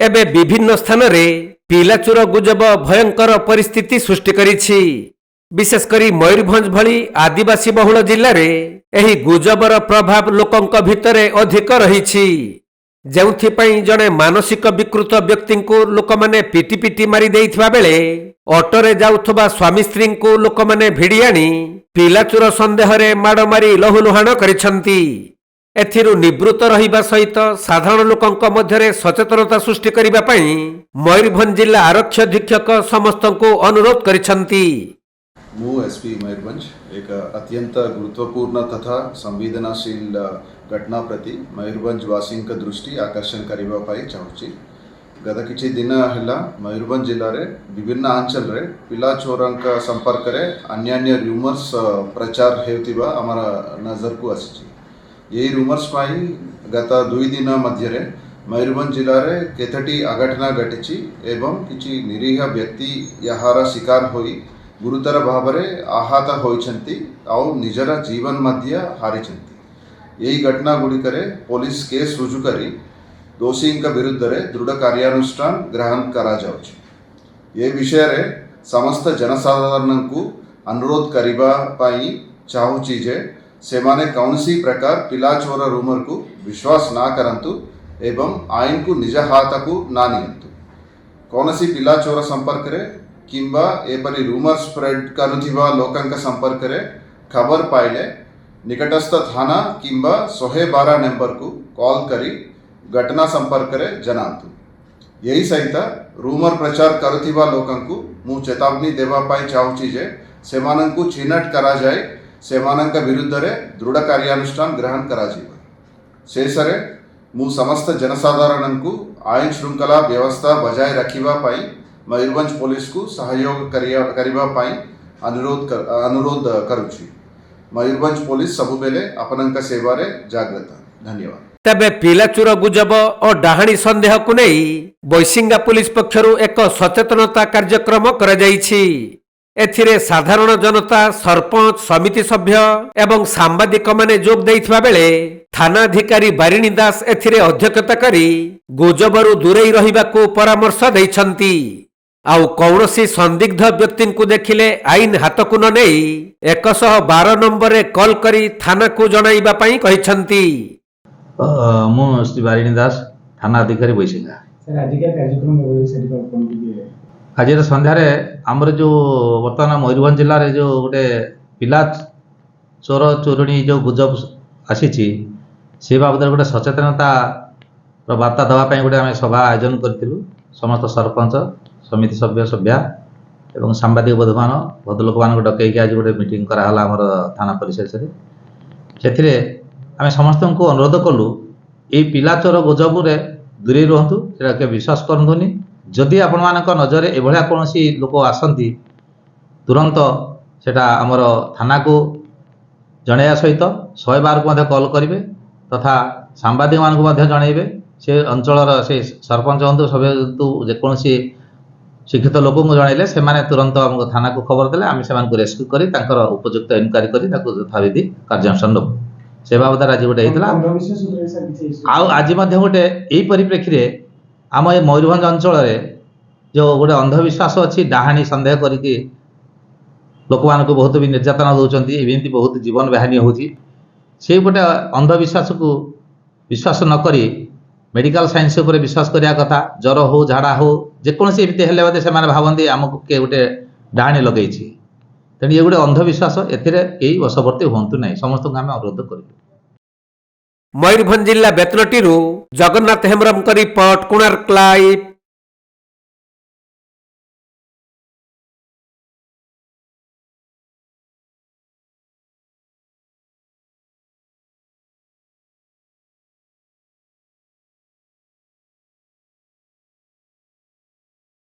एबे विभिन्न स्थान रे पिलाचोर गुजब भयंकर परिस्थिति सृष्टि करिछि। विशेषकर मयूरभंज भली आदिवासी बहुल जिले में एही गुजबर प्रभाव लोकंक भितरे अधिक रहिछि। जेउथिपई जड़े मानसिक विकृत व्यक्ति को लोक माने पिटी पिटी मारी देइथिबा बेले ऑटोरे जाउथबा स्वामी स्त्री को लोक माने भिड़ी आनी पिलाचोर संदेह रे माड़ मारी लहुलुहाण करिसंती। एथिरु निवृत्त रहिबा सहित साधारण लोकंक मध्यरे सचेतनता सृष्टि करिबा पई मयूरभंज जिला आरक्षी अधीक्षक समस्त को अनुरोध करिसंती। मु एसपी मयूरभंज एक अत्यंत गुरुत्वपूर्ण तथा संवेदनशील घटना प्रति मयूरभंज वासी दृष्टि आकर्षण करने चाहूँगी। गत किछि दिन है मयूरभंज जिले में विभिन्न अंचल रे पिला चोर संपर्क रे अन्य रूमर्स प्रचार होता आमर नजर को आसी। यही रूमर्स गत 2 दिन मध्य मयूरभंज जिले में केतटी अघटना घटी एवं किछि निरीह व्यक्ति यार शिकार होई गुरुतर भाव में आहत होइछंती आउ निजर जीवन मध्य हारिछंती। यही घटना गुड़िक पुलिस केस रुजु करी दोषी विरुद्ध रे दृढ़ कार्यानुष्ठान ग्रहण करा जाउछि। ये विषय रे समस्त जनसाधारण को अनुरोध करिबा पाई चाहूछि जे सेमाने कौनसी प्रकार पिला चोर रूमर को विश्वास ना करंतु एवं आईन को निज हाथ को ना नियंतु। कौनसी पिला चोर संपर्क रे किंबा एपरी रूमर स्प्रेड करुथिबा लोकंक संपर्क रे खबर पाइले निकटस्थ थाना किंबा 112 नंबर को कॉल करी घटना संपर्क रे जनातु। यही सहित रूमर प्रचार करुथिबा लोकंकु मु चेतावनी देवा पाई चाहूछि जे सेमानंकु चिन्हट करा जाए सेमानंक विरुद्ध रे दृढ़ कार्यानुष्ठान ग्रहण करा जीव। शेषरे मु समस्त जनसाधारण को आईन श्रृंखला व्यवस्था बजाय रखिबा पाई मयूरभंज पुलिस को सहयोग करिबा पाई अनुरोध करुछि। मयूरभंज पुलिस सबुबेले आपनक सेवा रे जागृत। धन्यवाद। तबे पिलाचोर गुजब और डाहाणी संदेह को नहीं बैसिंगा पुलिस पक्षरु एक सचेतनता कार्यक्रम करा जाइछि। एथिरे साधारण जनता सरपंच समिति सभ्य एवं सांबादिक माने जोग देइथिबा बेले थानाधिकारी बारिणी दास एथिरे अध्यक्षता करी गुजबरु दूरेई रहिबाकू परामर्श दैछंती। आउ कौनसी संदिग्ध व्यक्ति को देखिले आईन हाथ को न नहीं 112 नंबर रे कॉल करी थाना को जणाइबा पई कहिसंती। मु श्री बारिणी दास थाना अधिकारी बैसिंगा। सर अधिकार कार्यक्रम होय सेठी कोन दिए आज संध्यार आमर जो बर्तमान मयूरभंज जिले में जो गोटे पिला चोर चोरणी जो गुजब आसी से बाबद गोटे सचेतनता वार्ता देवाई गोटे आम सभा आयोजन करूँ। समस्त सरपंच समिति सभ्य सभ्या एवं सांबादिक बंधुमान भद्रलोक मान डकईक आज गोटे मीटिंग कराला आमर थाना परिसर से आम समस्त को अनुरोध कलु ये पिला चोर गुजब दूरे रुहतु से विश्वास करूनी। जदि आपण मानक नजर एभलिया कौन लोक आसती तुरंत सेटा आमर थाना को जणाइया सहित 112 को कॉल करेंगे तथा सांबादिक मानक जनइबे से अंचल से सरपंच हूँ सब जेकोसी शिक्षित लोक को जनइले से तुरंत आमको थाना को खबर देले आम से रेस्क्यू कर उपयुक्त इनक्वारी कर यथाविधि कार्यानुष्ठान नबू। से बाबद आज गोटे होता आज गोटे यही परिप्रेक्षी आम ये मयूरभंज अंचल जो गोटे अंधविश्वास अच्छी डाहाणी संदेह करके लोक मान को बहुत भी निर्यातना दौरान एमती बहुत जीवन बेहानी होती से गोटे अंधविश्वास को विश्वास नक मेडिकल साइंस उपर विश्वास करने कथा। ज्वर हो झाड़ा हो जेकोसी एमती हेले से भावती आमको किए गोटे डाहाणी लगे तेणु ये गोटे अंधविश्वास एही वशवर्ती हूँ ना समस्त को आम अनुरोध कर। मयूरभंज जिला बेतनटी जगन्नाथ हेम्ब्रम रिपोर्ट कोणार्क लाइव।